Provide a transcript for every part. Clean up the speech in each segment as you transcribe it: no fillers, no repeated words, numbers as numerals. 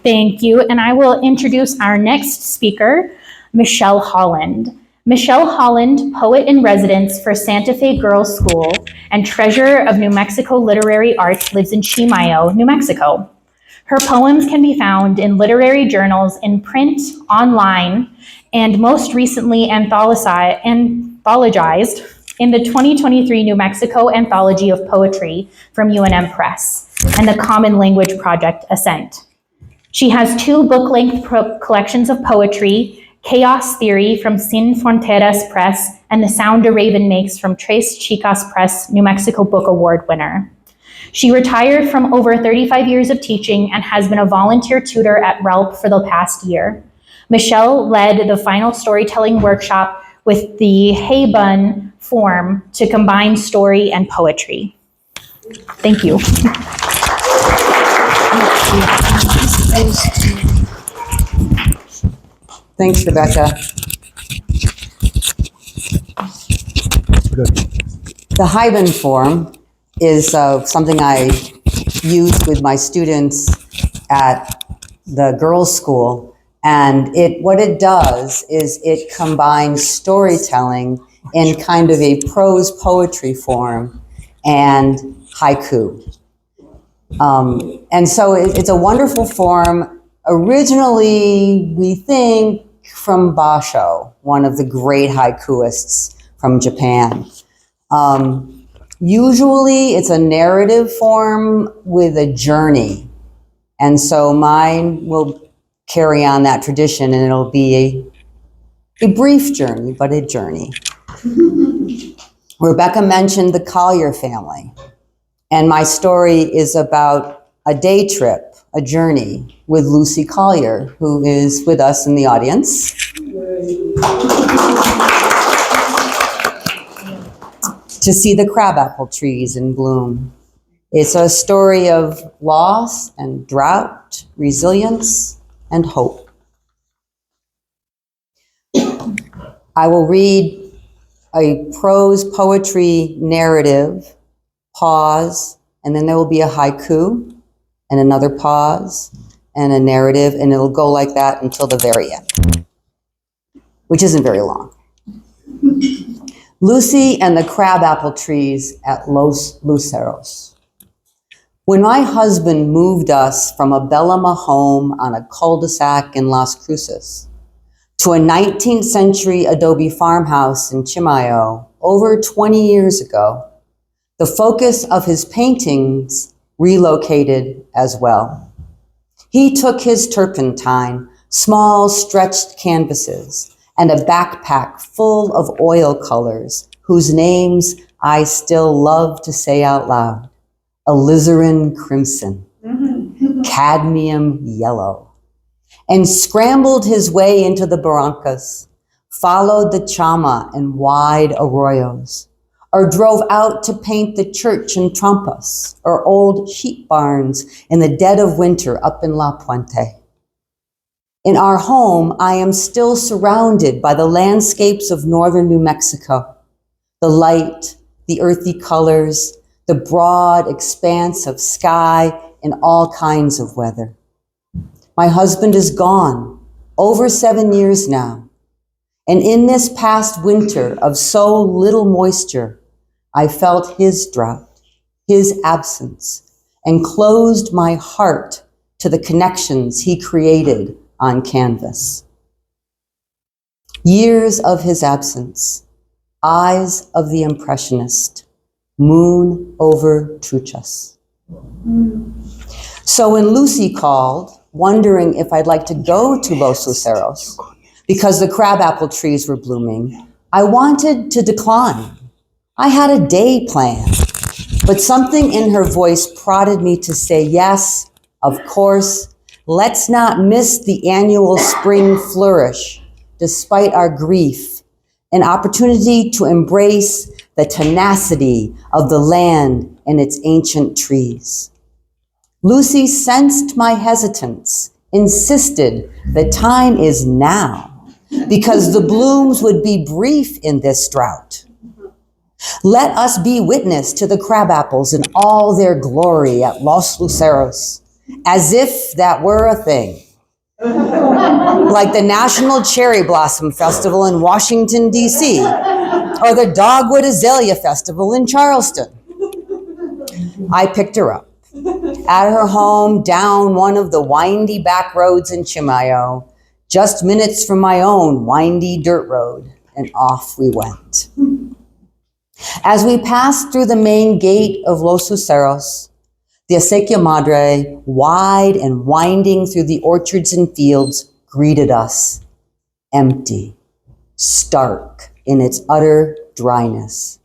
Thank you, and I will introduce our next speaker, Michelle Holland. Michelle Holland, poet in residence for Santa Fe Girls School and treasurer of New Mexico Literary Arts, lives in Chimayo, New Mexico. Her poems can be found in literary journals in print, online, and most recently anthologized in the 2023 New Mexico Anthology of Poetry from UNM Press and the Common Language Project Ascent. She has 2 book-length collections of poetry, Chaos Theory from Sin Fronteras Press and The Sound a Raven Makes from Tres Chicas Press, New Mexico Book Award winner. She retired from over 35 years of teaching and has been a volunteer tutor at RAALP for the past year. Michelle led the final storytelling workshop with the Hey Bun form to combine story and poetry. Thank you. Thanks, Rebecca. The Hyben form is something I use with my students at the girls' school, and what it does is it combines storytelling in kind of a prose poetry form and haiku. And so it's a wonderful form, originally, we think, from Basho, one of the great haikuists from Japan. Usually it's a narrative form with a journey. And so mine will carry on that tradition, and it'll be a brief journey, but a journey. Rebecca mentioned the Collier family. And my story is about a day trip, a journey with Lucy Collier, who is with us in the audience. To see the crabapple trees in bloom. It's a story of loss and drought, resilience and hope. I will read a prose poetry narrative, pause, and then there will be a haiku, and another pause, and a narrative, and it'll go like that until the very end, which isn't very long. Lucy and the crabapple trees at Los Luceros. When my husband moved us from a Bellama home on a cul-de-sac in Las Cruces to a 19th century adobe farmhouse in Chimayo over 20 years ago, the focus of his paintings relocated as well. He took his turpentine, small stretched canvases, and a backpack full of oil colors whose names I still love to say out loud. Alizarin crimson, cadmium yellow, and scrambled his way into the barrancas, followed the chama and wide arroyos, or drove out to paint the church in Trampas, or old sheep barns in the dead of winter up in La Puente. In our home, I am still surrounded by the landscapes of northern New Mexico, the light, the earthy colors, the broad expanse of sky in all kinds of weather. My husband is gone, over 7 years now, and in this past winter of so little moisture, I felt his drought, his absence, and closed my heart to the connections he created on canvas. Years of his absence, eyes of the impressionist, moon over truchas. So when Lucy called, wondering if I'd like to go to Los Luceros, because the crabapple trees were blooming, I wanted to decline. I had a day planned, but something in her voice prodded me to say yes, of course. Let's not miss the annual spring flourish, despite our grief, an opportunity to embrace the tenacity of the land and its ancient trees. Lucy sensed my hesitance, insisted the time is now, because the blooms would be brief in this drought. Let us be witness to the crabapples in all their glory at Los Luceros, as if that were a thing. Like the National Cherry Blossom Festival in Washington, D.C., or the Dogwood Azalea Festival in Charleston. I picked her up at her home down one of the windy back roads in Chimayo, just minutes from my own windy dirt road, and off we went. As we passed through the main gate of Los Luceros, the Acequia Madre, wide and winding through the orchards and fields, greeted us, empty, stark in its utter dryness.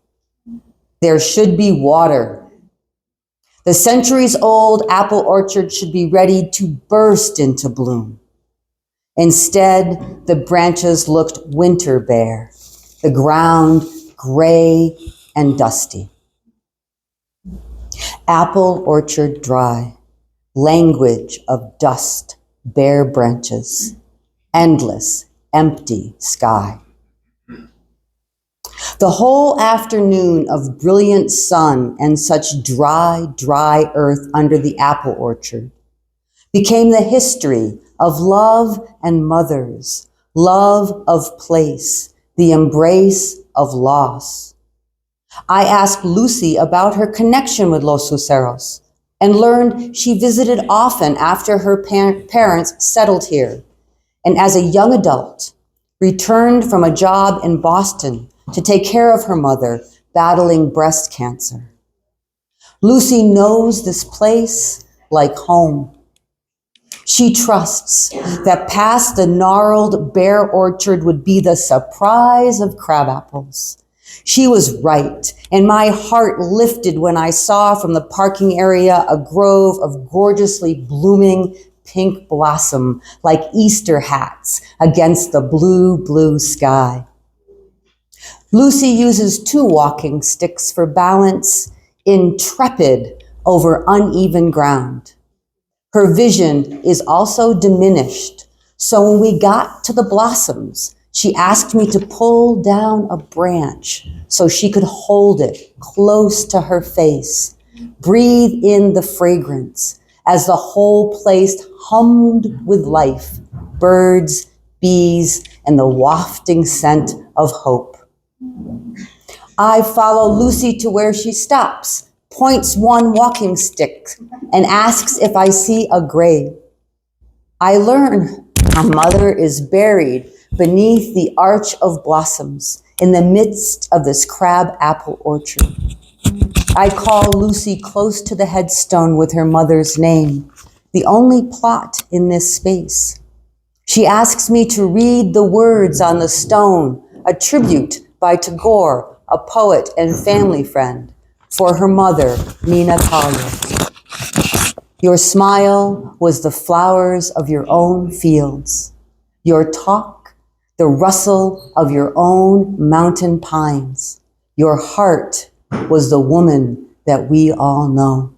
There should be water. The centuries-old apple orchard should be ready to burst into bloom. Instead, the branches looked winter bare, the ground gray and dusty. Apple orchard dry, language of dust, bare branches, endless, empty sky. The whole afternoon of brilliant sun and such dry, dry earth under the apple orchard became the history of love and mothers, love of place, the embrace of loss. I asked Lucy about her connection with Los Luceros and learned she visited often after her parents settled here, and as a young adult, returned from a job in Boston to take care of her mother battling breast cancer. Lucy knows this place like home. She trusts that past the gnarled bare orchard would be the surprise of crabapples. She was right, and my heart lifted when I saw from the parking area a grove of gorgeously blooming pink blossom like Easter hats against the blue, blue sky. Lucy uses 2 walking sticks for balance, intrepid over uneven ground. Her vision is also diminished, so when we got to the blossoms, she asked me to pull down a branch so she could hold it close to her face, breathe in the fragrance as the whole place hummed with life, birds, bees, and the wafting scent of hope. I follow Lucy to where she stops, points 1 walking stick, and asks if I see a grave. I learn her mother is buried beneath the arch of blossoms in the midst of this crab apple orchard. I call Lucy close to the headstone with her mother's name, the only plot in this space. She asks me to read the words on the stone, a tribute by Tagore, a poet and family friend, for her mother, Nina Collier. Your smile was the flowers of your own fields. Your talk, the rustle of your own mountain pines. Your heart was the woman that we all know.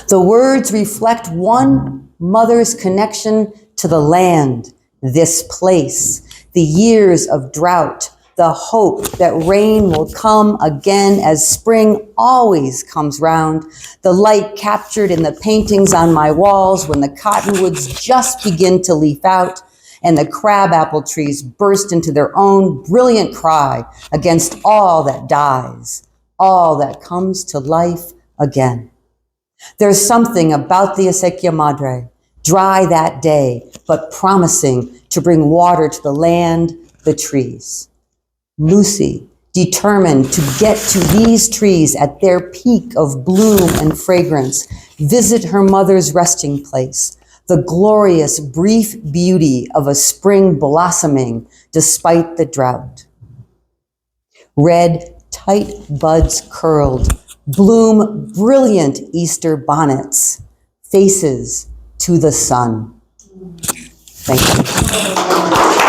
The words reflect one mother's connection to the land, this place, the years of drought, the hope that rain will come again as spring always comes round, the light captured in the paintings on my walls when the cottonwoods just begin to leaf out and the crabapple trees burst into their own brilliant cry against all that dies, all that comes to life again. There's something about the Acequia Madre, dry that day, but promising to bring water to the land, the trees. Lucy, determined to get to these trees at their peak of bloom and fragrance, visit her mother's resting place, the glorious brief beauty of a spring blossoming despite the drought. Red, tight buds curled, bloom brilliant Easter bonnets, faces to the sun. Thank you.